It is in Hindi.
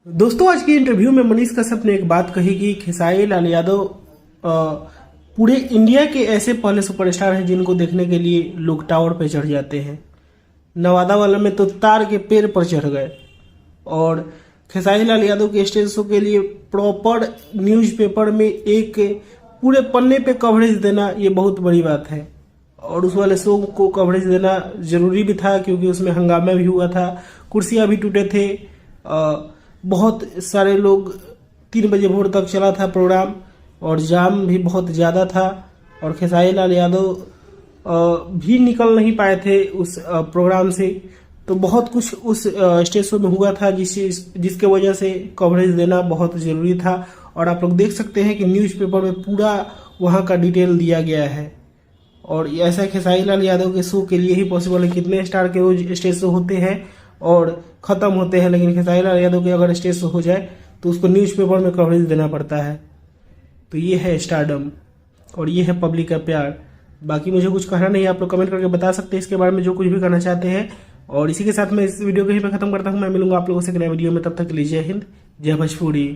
दोस्तों, आज की इंटरव्यू में मनीष कश्यप ने एक बात कही कि खेसारी लाल यादव पूरे इंडिया के ऐसे पहले सुपरस्टार हैं जिनको देखने के लिए लोग टावर पे चढ़ जाते हैं। नवादा वाला में तो तार के पेड़ पर चढ़ गए। और खेसारी लाल यादव के स्टेज शो के लिए प्रॉपर न्यूज़पेपर में एक पूरे पन्ने पे कवरेज देना ये बहुत बड़ी बात है। और उस वाले शो को कवरेज देना जरूरी भी था क्योंकि उसमें हंगामा भी हुआ था, कुर्सियां भी टूटे थे। बहुत सारे लोग 3 बजे भोर तक चला था प्रोग्राम और जाम भी बहुत ज़्यादा था। और खेसारी लाल यादव भी निकल नहीं पाए थे उस प्रोग्राम से। तो बहुत कुछ उस स्टेज शो में हुआ था जिसके वजह से कवरेज देना बहुत ज़रूरी था। और आप लोग देख सकते हैं कि न्यूज़पेपर में पूरा वहाँ का डिटेल दिया गया है। और ऐसा खेसारी लाल यादव के शो के लिए ही पॉसिबल है। कितने स्टार के रोज स्टेज शो होते हैं और ख़त्म होते हैं, लेकिन खेसारी लाल यादव के अगर स्टेज शो हो जाए तो उसको न्यूज़पेपर में कवरेज देना पड़ता है। तो ये है स्टारडम और ये है पब्लिक का प्यार। बाकी मुझे कुछ कहना नहीं है, आप लोग कमेंट करके बता सकते हैं इसके बारे में जो कुछ भी करना चाहते हैं। और इसी के साथ मैं इस वीडियो को यहीं पे खत्म करता हूँ। मैं मिलूंगा आप लोगों से नए वीडियो में, तब तक के लिए जय हिंद, जय भोजपुरी।